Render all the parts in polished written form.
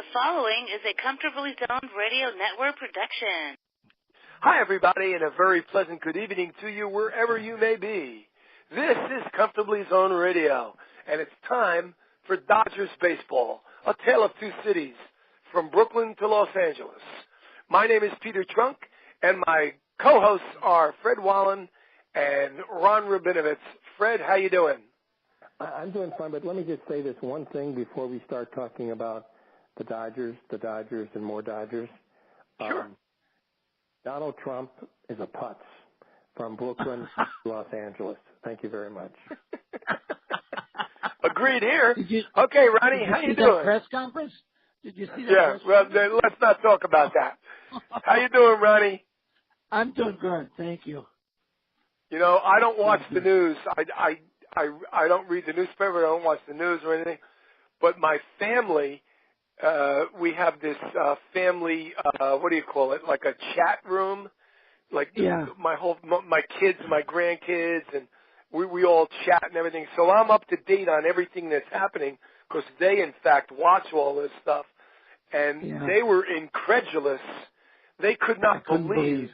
The following is a Comfortably Zoned Radio Network production. Hi, everybody, and a very pleasant good evening to you wherever you may be. This is Comfortably Zoned Radio, and it's time for Dodgers baseball, a tale of two cities, from Brooklyn to Los Angeles. My name is Peter Trunk, and my co-hosts are Fred Wallen and Ron Rabinovitz. Fred, how you doing? I'm doing fine, but let me just say this one thing before we start talking about the Dodgers, and more Dodgers. Sure. Donald Trump is a putz from Brooklyn to Los Angeles. Thank you very much. Agreed here. Okay, Ronnie, how you doing? That press conference? Did you see that? Yeah, well, let's not talk about that. How you doing, Ronnie? I'm doing good, thank you. You know, I don't watch the news. I don't read the newspaper. I don't watch the news or anything. But my family, we have this family. What do you call it? Like a chat room. Like my kids, my grandkids, and we all chat and everything. So I'm up to date on everything that's happening because they, in fact, watch all this stuff. And they were incredulous. They could not believe.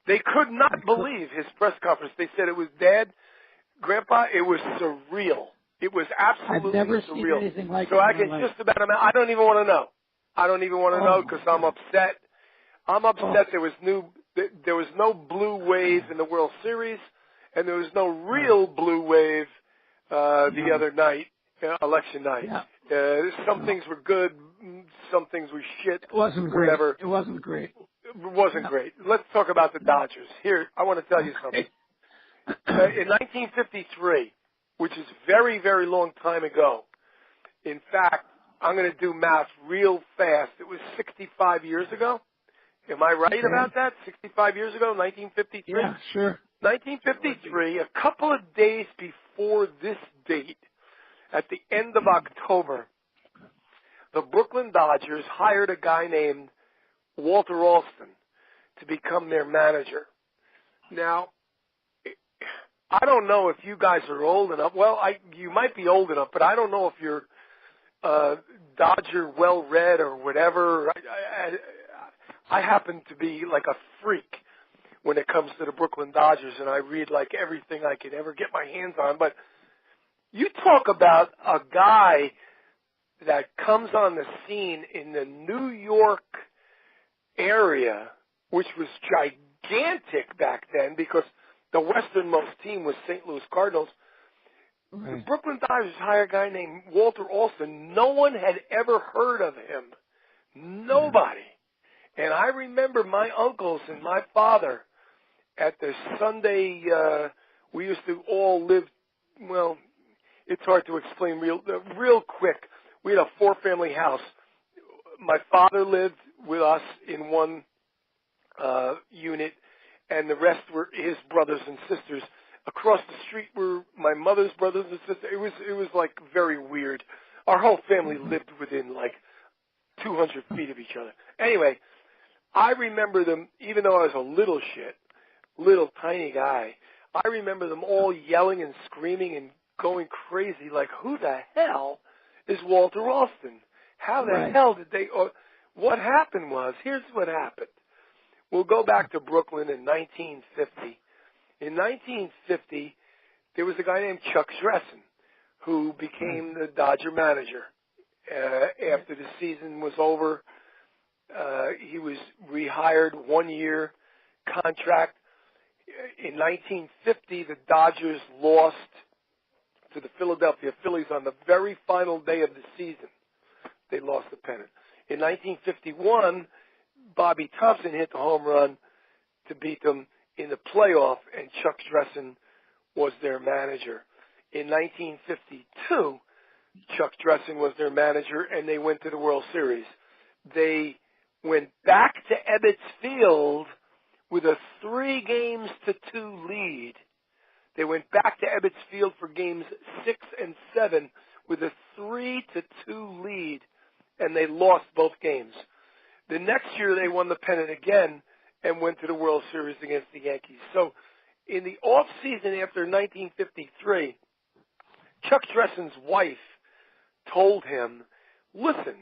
They could not believe his press conference. They said it was Dad, Grandpa, it was surreal. It was absolutely I've never surreal. Seen anything like so I can just about imagine. I don't even want to know. I don't even want to know because I'm upset. I'm upset there was no blue wave in the World Series, and there was no real blue wave the other night, election night. Some things were good, some things were shit. It wasn't great. Whatever. It wasn't great. It wasn't great. Let's talk about the Dodgers. Here, I want to tell you something. In 1953, which is very, very long time ago, in fact, I'm going to do math real fast. It was 65 years ago. Am I right about that? 65 years ago, 1953? Yeah, sure. 1953, a couple of days before this date, at the end of October, the Brooklyn Dodgers hired a guy named Walter Alston to become their manager. Now, I don't know if you guys are old enough. Well, you might be old enough, but I don't know if you're Dodger well-read or whatever. I happen to be like a freak when it comes to the Brooklyn Dodgers, and I read like everything I could ever get my hands on. But you talk about a guy that comes on the scene in the New York area, which was gigantic back then because the westernmost team was St. Louis Cardinals. Right. The Brooklyn Dodgers hired a guy named Walter Alston. No one had ever heard of him. Nobody. And I remember my uncles and my father at the Sunday, we used to all live, well, it's hard to explain real quick. We had a four-family house. My father lived with us in one unit, and the rest were his brothers and sisters. Across the street were my mother's brothers and sisters. It was like very weird. Our whole family lived within like 200 feet of each other. Anyway, I remember them, even though I was a little tiny guy, I remember them all yelling and screaming and going crazy like, who the hell is Walter Alston? How the hell did they, what happened was, here's what happened. We'll go back to Brooklyn in 1950. In 1950, there was a guy named Chuck Dressen who became the Dodger manager. After the season was over, he was rehired, 1-year contract. In 1950, the Dodgers lost to the Philadelphia Phillies on the very final day of the season. They lost the pennant. In 1951, Bobby Thompson hit the home run to beat them in the playoff, and Chuck Dressen was their manager. In 1952, Chuck Dressen was their manager, and they went to the World Series. They went back to Ebbets Field with a 3-2 lead. They went back to Ebbets Field for games 6 and 7 with a 3-2 lead, and they lost both games. The next year, they won the pennant again and went to the World Series against the Yankees. So in the off season after 1953, Chuck Dressen's wife told him, listen,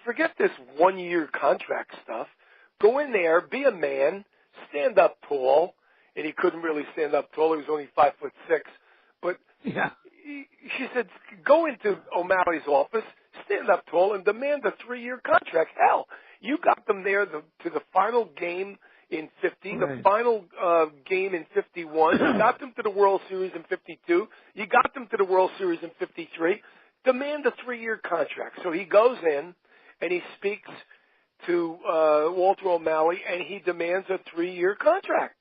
forget this 1-year contract stuff. Go in there, be a man, stand up tall. And he couldn't really stand up tall. He was only 5'6". But Yeah. she said, go into O'Malley's office, stand up tall, and demand a 3-year contract. Hell, you got them there to the final game in 50, the final game in 51. You got them to the World Series in 52. You got them to the World Series in 53. Demand a 3-year contract. So he goes in and he speaks to Walter O'Malley, and he demands a 3-year contract.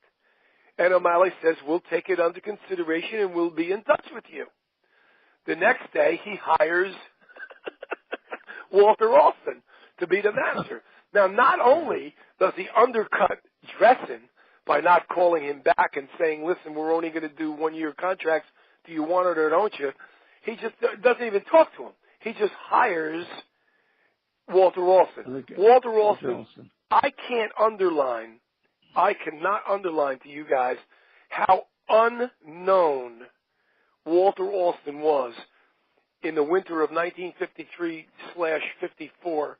And O'Malley says, we'll take it under consideration and we'll be in touch with you. The next day, he hires Walter Alston to be the manager. Now, not only does he undercut Dressen by not calling him back and saying, listen, we're only going to do 1-year contracts. Do you want it or don't you? He just doesn't even talk to him. He just hires Walter Alston. Okay. Walter Alston, I cannot underline to you guys how unknown Walter Alston was in the winter of 1953/54.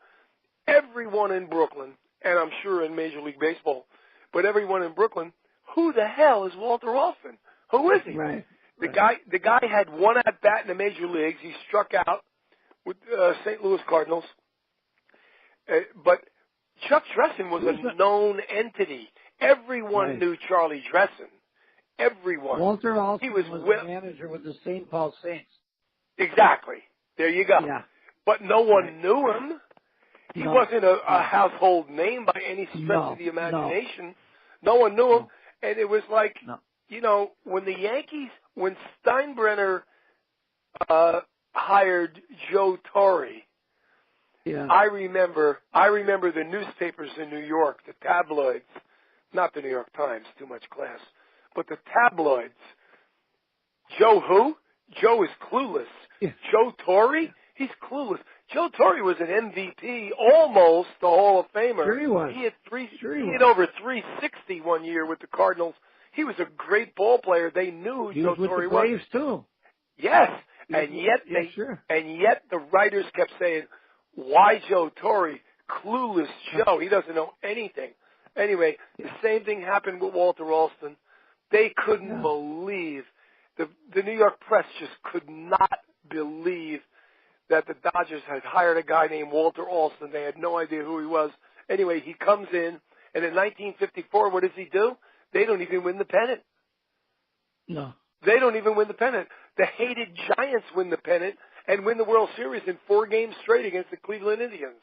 Everyone in Brooklyn, and I'm sure in Major League Baseball, but everyone in Brooklyn, who the hell is Walter Alston? Who is he? Right. The guy had one at bat in the major leagues. He struck out with St. Louis Cardinals, but Chuck Dressen was a known entity. Everyone knew Charlie Dressen. Everyone. Walter Alston was the manager with the St. Paul Saints. Exactly. There you go. Yeah. But no one knew him. He wasn't a household name by any stretch of the imagination. No one knew him. And it was like, you know, when the Yankees, when Steinbrenner hired Joe Torre, I remember the newspapers in New York, the tabloids, not the New York Times, too much class, but the tabloids. Joe who? Joe is clueless. Yeah. Joe Torre? He's clueless. Joe Torre was an MVP, almost a Hall of Famer. Sure he was. He had over 360 one year with the Cardinals. He was a great ball player. They knew who Joe Torre was. He was with the Braves too. Yes, and yet the writers kept saying, "Why Joe Torre? Clueless Joe. He doesn't know anything." Anyway, the same thing happened with Walter Alston. They couldn't believe the New York press just could not believe that the Dodgers had hired a guy named Walter Alston. They had no idea who he was. Anyway, he comes in, and in 1954, what does he do? They don't even win the pennant. No. They don't even win the pennant. The hated Giants win the pennant and win the World Series in 4 games straight against the Cleveland Indians.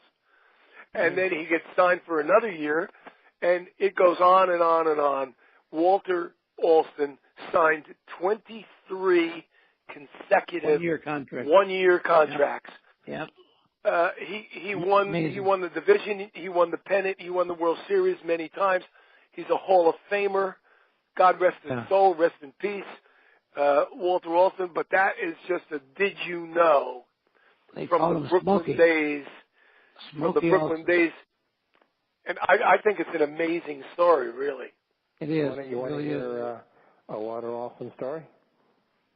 And then he gets signed for another year, and it goes on and on and on. Walter Alston signed 23 consecutive 1-year contracts. Yep. He won the division, he won the pennant, he won the World Series many times. He's a Hall of Famer. God rest his soul, rest in peace, Walter Alston. But that is just a did you know from the Brooklyn days. From the Brooklyn days. And I think it's an amazing story, really. It is. You want to hear a Walter Alston story?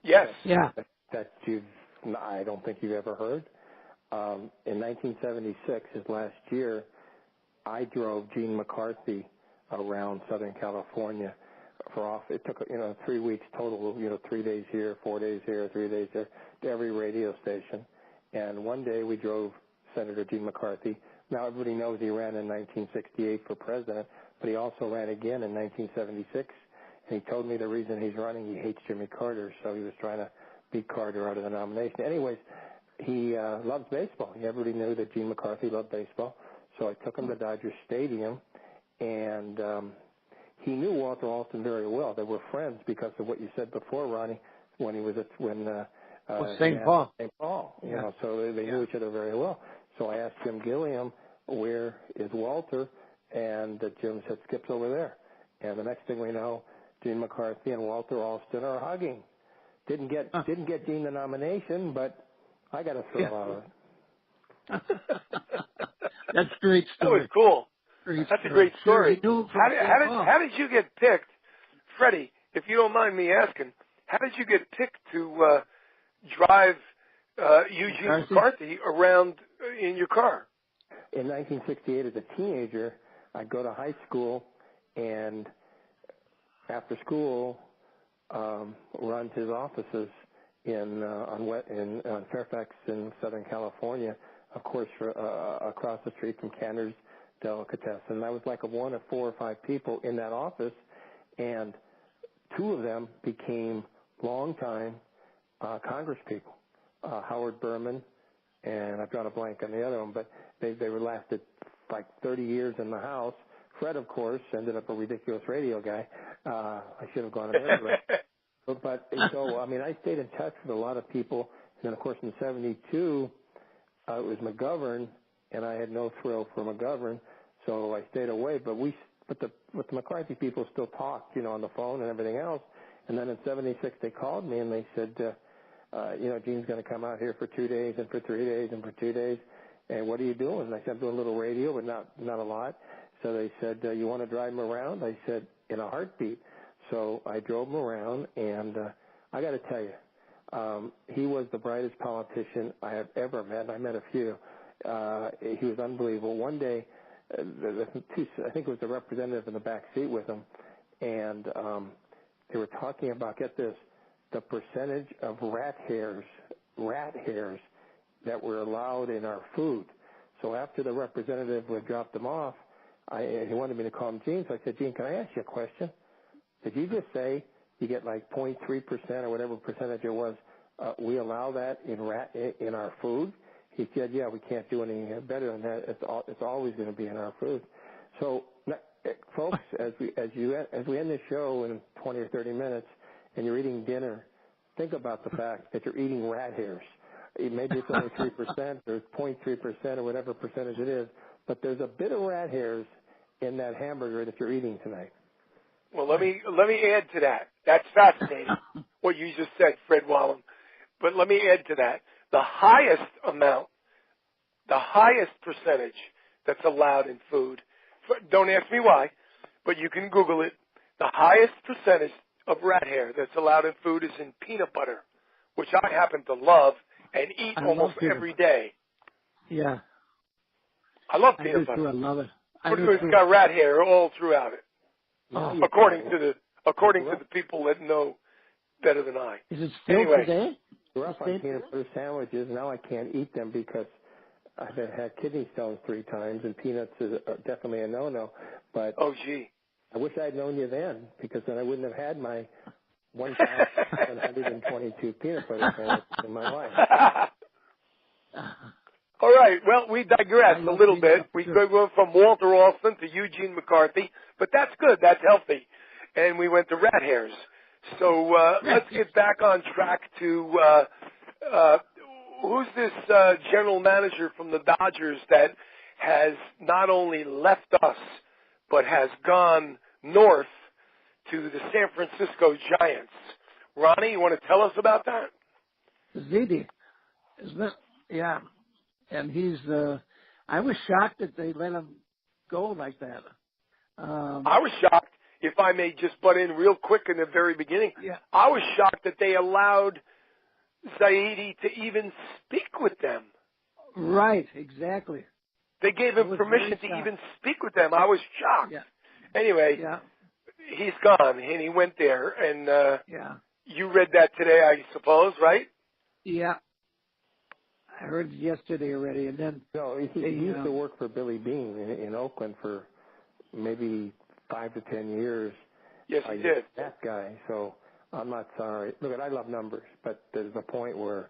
Yes. Yeah. That I don't think you've ever heard. In 1976, his last year, I drove Gene McCarthy around Southern California it took 3 weeks total, 3 days here, 4 days here, 3 days there, to every radio station. And one day we drove Senator Gene McCarthy. Now everybody knows he ran in 1968 for president, but he also ran again in 1976. And he told me the reason he's running, he hates Jimmy Carter, so he was trying to beat Carter out of the nomination. Anyways, he loves baseball. Everybody knew that Gene McCarthy loved baseball. So I took him to Dodger Stadium, and he knew Walter Alston very well. They were friends because of what you said before, Ronnie, when he was St. Paul. St. Paul, so they knew each other very well. So I asked Jim Gilliam, where is Walter? And Jim said, Skip's over there. And the next thing we know, Gene McCarthy and Walter Alston are hugging. Didn't get Gene the nomination, but I got a thrill out of it. That's a great story. That was cool. That's a great story. How did you get picked, Freddie? If you don't mind me asking, how did you get picked to drive Eugene McCarthy around in your car? in 1968, as a teenager, I'd go to high school, and after school, run to his offices on Fairfax in Southern California, of course, across the street from Cantor's Delicatessen. I was like one of 4 or 5 people in that office, and 2 of them became longtime Congress people, Howard Berman, and I've drawn a blank on the other one, but they were lasted like 30 years in the House. Fred, of course, ended up a ridiculous radio guy. I should have gone there. But so, I mean, I stayed in touch with a lot of people. And then, of course, in 72, it was McGovern, and I had no thrill for McGovern, so I stayed away. But the McCarthy people still talked, on the phone and everything else. And then in 76, they called me, and they said, Gene's going to come out here for 2 days and for 3 days and for 2 days. And what are you doing? And I said, I'm doing a little radio, but not a lot. So they said, you want to drive him around? I said, in a heartbeat. So I drove him around, and I got to tell you, he was the brightest politician I have ever met. I met a few. He was unbelievable. One day, I think it was the representative in the back seat with him, and they were talking about, get this, the percentage of rat hairs that were allowed in our food. So after the representative would drop them off, he wanted me to call him Gene, so I said, Gene, can I ask you a question? Did you just say you get like 0.3% or whatever percentage it was? We allow that in our food? He said, yeah, we can't do any better than that. It's always going to be in our food. So, folks, as we end the show in 20 or 30 minutes, and you're eating dinner, think about the fact that you're eating rat hairs. Maybe it's only 3%, or 0.3%, or whatever percentage it is, but there's a bit of rat hairs in that hamburger that you're eating tonight. Well, let me add to that. That's fascinating, what you just said, Fred Wallen. But let me add to that. The highest percentage that's allowed in food, don't ask me why, but you can Google it. The highest percentage of rat hair that's allowed in food is in peanut butter, which I happen to love and eat almost every day. Yeah. I love peanut butter. I love it. It's got rat hair all throughout it. Oh. According to the people that know better than I. Is it still today? We're up on peanut butter sandwiches. Now I can't eat them because I've had kidney stones 3 times, and peanuts is definitely a no-no. But oh, gee. I wish I'd known you then, because then I wouldn't have had my 1,722 peanut butter sandwiches in my life. All right. Well, we digress a little bit. We go from Walter Alston to Eugene McCarthy, but that's good. That's healthy. And we went to rat hairs. So let's get back on track to who's this general manager from the Dodgers that has not only left us, but has gone north to the San Francisco Giants. Ronnie, you want to tell us about that? Zaidi, isn't it? Yeah. And he's I was shocked that they let him go like that. I was shocked, if I may just butt in real quick in the very beginning. Yeah. I was shocked that they allowed Zaidi to even speak with them. Right, exactly. They gave him permission to even speak with them. I was shocked. Yeah. Anyway, he's gone, and he went there. And you read that today, I suppose, right? Yeah. I heard it yesterday already, and then... No, he used to work for Billy Bean in Oakland for maybe 5 to 10 years. Yes, he did. That guy, so I'm not sorry. Look, I love numbers, but there's a point where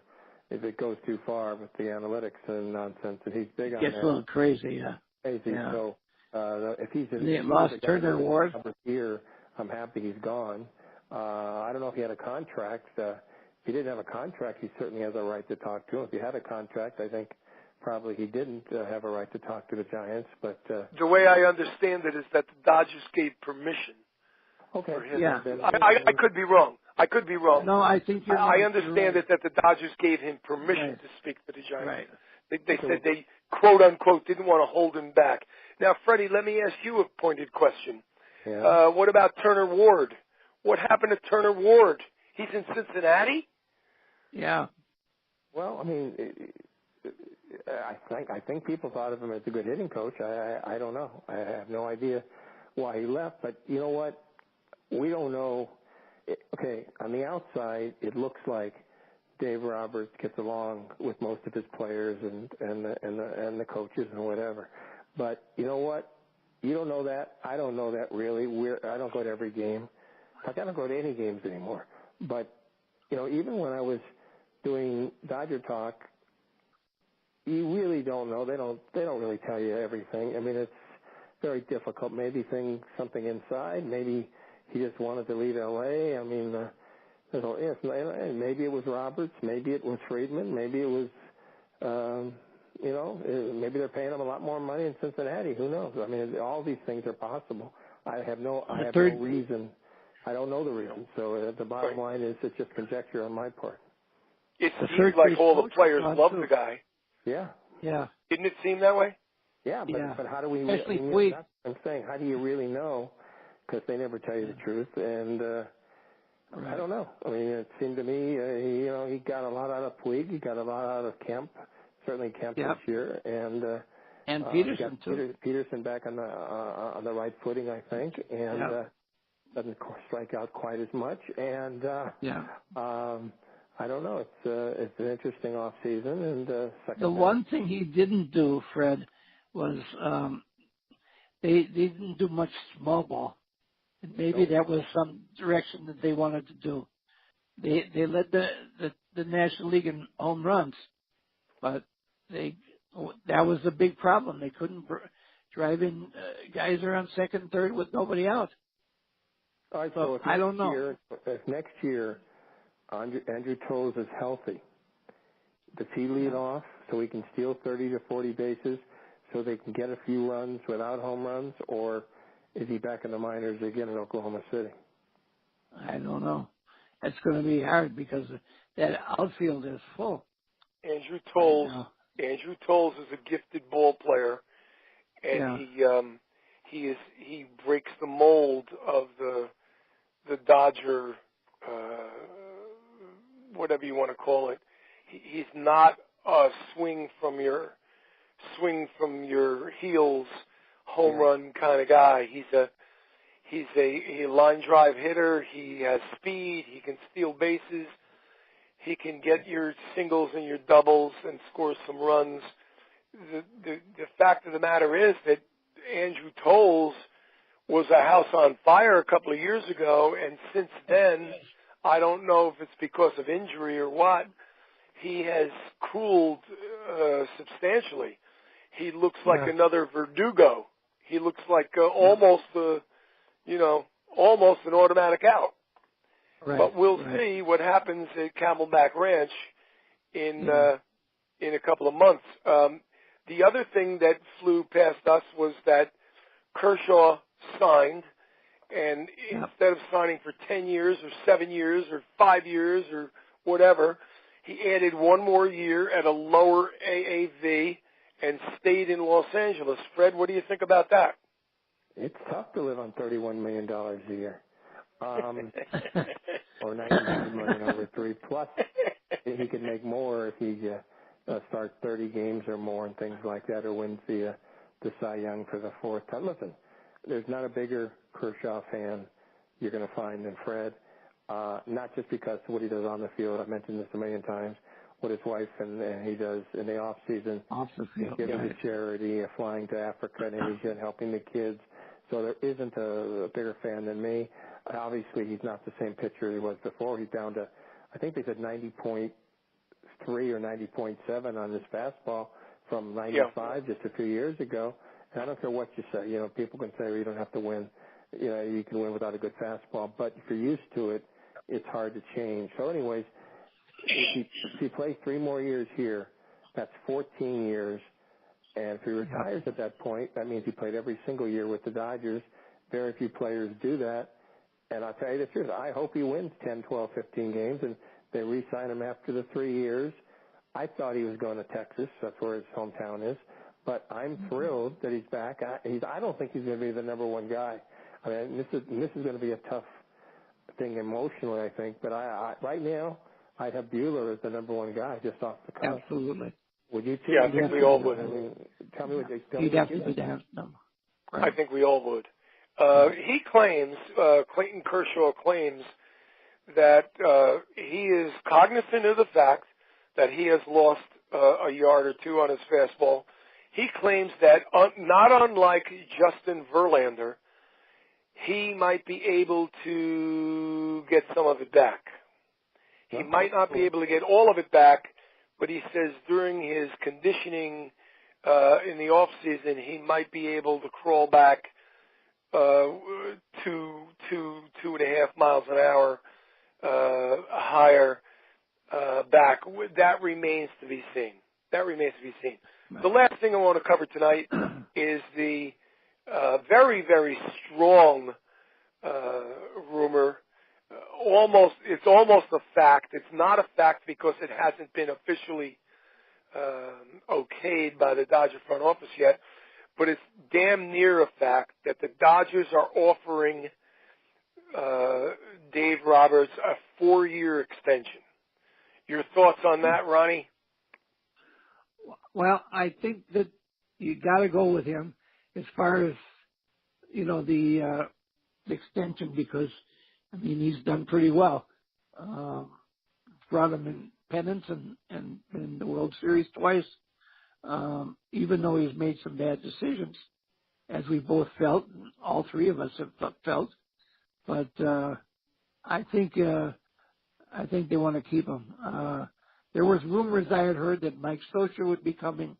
if it goes too far with the analytics and nonsense, and he's big on that. Gets a little crazy, Crazy, yeah. So if he's lost Turner Award here, I'm happy he's gone. I don't know if he had a contract. If he didn't have a contract, he certainly has a right to talk to him. If he had a contract, I think probably he didn't have a right to talk to the Giants. But the way I understand it is that the Dodgers gave permission. Okay. For him. Yeah. I could be wrong. No, I think you're right. I understand it that the Dodgers gave him permission to speak to the Giants. Right. They said they, quote unquote, didn't want to hold him back. Now, Freddie, let me ask you a pointed question. Yeah. What about Turner Ward? What happened to Turner Ward? He's in Cincinnati? Yeah. Well, I mean, I think people thought of him as a good hitting coach. I don't know. I have no idea why he left. But you know what? We don't know. Okay, on the outside, it looks like Dave Roberts gets along with most of his players and the coaches and whatever. But you know what? You don't know that. I don't know that really. I don't go to every game. I don't go to any games anymore. But you know, even when I was doing Dodger Talk, you really don't know. They don't really tell you everything. I mean, it's very difficult. Maybe something inside. Maybe he just wanted to leave L.A. I mean, maybe it was Roberts. Maybe it was Friedman. Maybe it was, maybe they're paying him a lot more money in Cincinnati. Who knows? I mean, all these things are possible. I have no reason. I don't know the reason. So the bottom line is it's just conjecture on my part. It seems like all the players love the guy. Yeah. Yeah. Didn't it seem that way? Yeah, but how do we? That's what I'm saying, how do you really know? Because they never tell you the truth, and right. I don't know. I mean, it seemed to me, he got a lot out of Puig, he got a lot out of Kemp, certainly Kemp this year, and Peterson too. Peterson back on the right footing, I think, and doesn't of course strike out quite as much, and I don't know. It's an interesting off season, and the one thing he didn't do, Fred, was they didn't do much small ball, and maybe that was some direction that they wanted to do. They led the National League in home runs, but that was the big problem. They couldn't drive in guys around second, third with nobody out. All right, so I don't know. If next year Andrew Toles is healthy, does he lead off so he can steal 30 to 40 bases so they can get a few runs without home runs, or is he back in the minors again in Oklahoma City? I don't know. It's going to be hard because that outfield is full. Andrew Toles is a gifted ball player, and he breaks the mold of the Dodger, whatever you want to call it. He's not a swing from your heels home run kind of guy. He's a line drive hitter. He has speed. He can steal bases. He can get your singles and your doubles and score some runs. The fact of the matter is that Andrew Toles was a house on fire a couple of years ago, and since then, I don't know if it's because of injury or what, he has cooled substantially. He looks like another Verdugo. He looks like almost an automatic out. Right, but we'll see what happens at Camelback Ranch in a couple of months. The other thing that flew past us was that Kershaw signed, and instead of signing for 10 years or 7 years or 5 years or whatever, he added one more year at a lower AAV and stayed in Los Angeles. Fred, what do you think about that? It's tough to live on $31 million a year. Or $99 million over 3. Plus, he could make more if he starts 30 games or more and things like that, or wins the Cy Young for the fourth time. Listen, there's not a bigger Kershaw fan you're going to find than Fred. Not just because of what he does on the field. I've mentioned this a million times. What his wife and he does in the off season, giving to charity, flying to Africa and Asia, and helping the kids. So there isn't a bigger fan than me. Obviously, he's not the same pitcher he was before. He's down to, I think they said 90.3 or 90.7 on his fastball from 95 just a few years ago. And I don't care what you say. You know, people can say, well, you don't have to win. You know, you can win without a good fastball. But if you're used to it, it's hard to change. So anyways, if he plays 3 more years here, that's 14 years. And if he retires at that point, that means he played every single year with the Dodgers. Very few players do that. And I'll tell you the truth, I hope he wins 10, 12, 15 games, and they re-sign him after the 3 years. I thought he was going to Texas. That's where his hometown is. But I'm thrilled that he's back. I don't think he's going to be the number one guy. I mean, this is going to be a tough thing emotionally, I think. But I right now, I'd have Buehler as the number one guy just off the cuff. Absolutely. Would you too? Yeah, I think we all would. I mean, tell me what they tell He'd me. have to go down. No. Right. I think we all would. He claims, Clayton Kershaw claims that he is cognizant of the fact that he has lost a yard or two on his fastball. He claims that, not unlike Justin Verlander, he might be able to get some of it back. He might not be able to get all of it back, but he says during his conditioning in the off season, he might be able to crawl back 2.5 miles an hour higher back. That remains to be seen. The last thing I want to cover tonight is the very, very strong rumor. It's almost a fact. It's not a fact because it hasn't been officially okayed by the Dodger front office yet, but it's damn near a fact that the Dodgers are offering Dave Roberts a 4-year extension. Your thoughts on that, Ronnie? Well, I think that you got to go with him as far as, the extension, because, I mean, he's done pretty well. Brought him in pennants and in the World Series twice, even though he's made some bad decisions, as we both felt, and all three of us have felt. But I think they want to keep him. There was rumors I had heard that Mike Scioscia would be coming,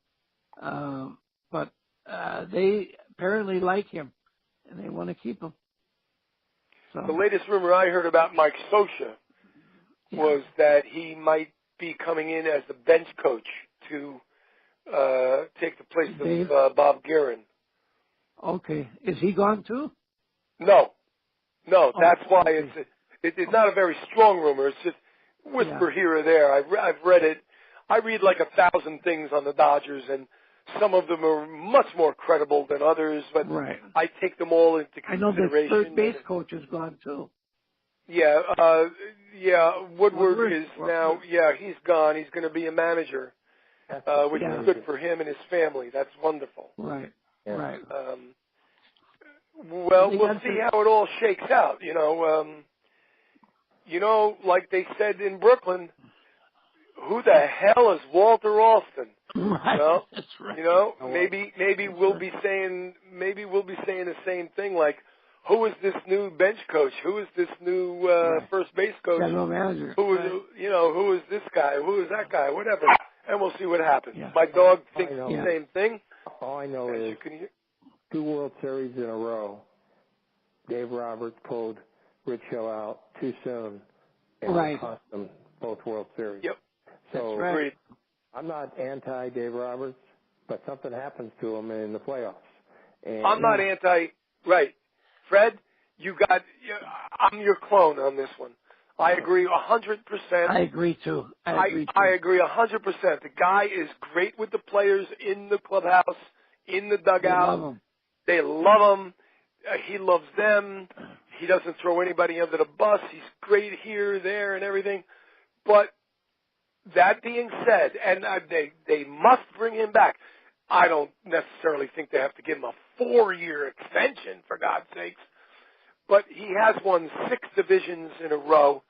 but they apparently like him, and they want to keep him. So, the latest rumor I heard about Mike Scioscia was that he might be coming in as the bench coach to take the place of Bob Guerin. Okay. Is he gone too? No. That's why it's not a very strong rumor. It's just whisper here or there. I've read it. I read like 1,000 things on the Dodgers, and some of them are much more credible than others, but I take them all into consideration. I know the third base coach is gone too. Yeah, Woodward is now, he's gone. He's going to be a manager, which is good for him and his family. That's wonderful. Right. Well, we'll see how it all shakes out. Like they said in Brooklyn, who the hell is Walter Alston? Right. That's right. Maybe we'll be saying the same thing. Like, who is this new bench coach? Who is this new first base coach? General manager. Who is this guy? Who is that guy? Whatever. And we'll see what happens. Yeah. My dog thinks the same thing. All I know is 2 World Series in a row, Dave Roberts pulled Rich Hill out too soon and cost them both World Series. Yep. So agreed. I'm not anti-Dave Roberts, but something happens to him in the playoffs. And I'm not right. Fred, I'm your clone on this one. I agree 100%. I agree too. I agree 100%. The guy is great with the players in the clubhouse, in the dugout. They love him. He loves them. He doesn't throw anybody under the bus. He's great here, there, and everything. But that being said, and they must bring him back. I don't necessarily think they have to give him a 4-year extension, for God's sakes. But he has won 6 divisions in a row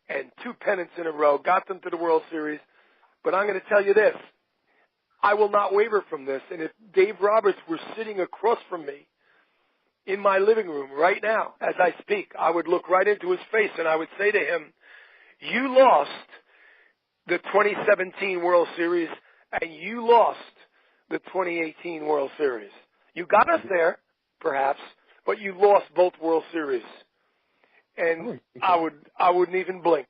and 2 pennants in a row, got them to the World Series. But I'm going to tell you this. I will not waver from this. And if Dave Roberts were sitting across from me in my living room right now as I speak, I would look right into his face and I would say to him, you lost the 2017 World Series and you lost the 2018 World Series. You got us there, perhaps, but you lost both World Series. And I wouldn't even blink.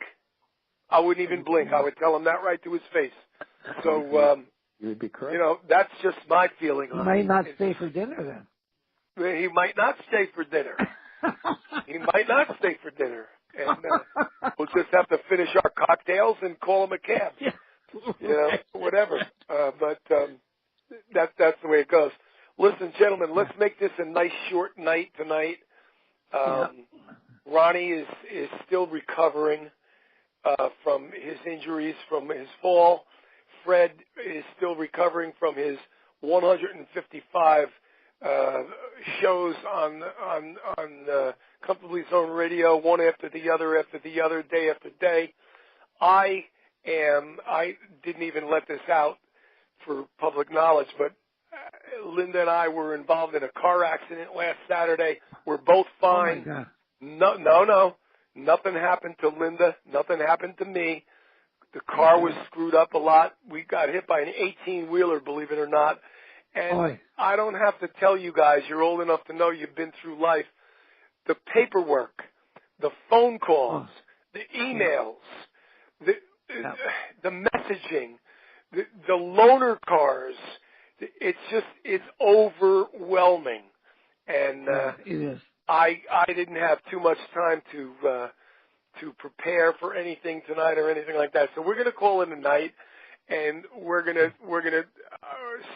I wouldn't even blink. I would tell him that right to his face. So, you would be correct. That's just my feeling on it. He might not stay for dinner then. He might not stay for dinner. And we'll just have to finish our cocktails and call him a cab. Whatever. But that's the way it goes. Listen, gentlemen, let's make this a nice short night tonight. Ronnie is still recovering from his injuries from his fall. Fred is still recovering from his 155 shows on Comfortably Zoned Radio, one after the other, day after day. I didn't even let this out for public knowledge, but Linda and I were involved in a car accident last Saturday. We're both fine. Oh my God. No. Nothing happened to Linda. Nothing happened to me. The car was screwed up a lot. We got hit by an 18-wheeler, believe it or not. And I don't have to tell you guys, you're old enough to know you've been through life. The paperwork, the phone calls, the emails, the messaging, the loaner cars, it's overwhelming. And it is. I didn't have too much time to prepare for anything tonight or anything like that. So we're going to call it a night, and we're going to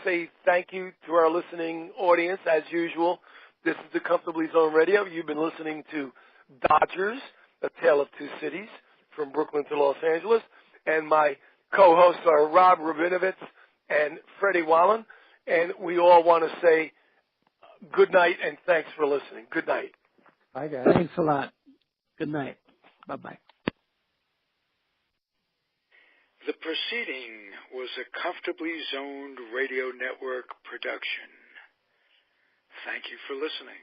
say thank you to our listening audience as usual. This is the Comfortably Zoned Radio. You've been listening to Dodgers, A Tale of Two Cities, from Brooklyn to Los Angeles, and my co-hosts are Rob Rabinovitz and Freddie Wallen, and we all want to say good night and thanks for listening. Good night. Bye, guys. Thanks a lot. Good night. Bye-bye. The proceeding was a Comfortably Zoned Radio Network production. Thank you for listening.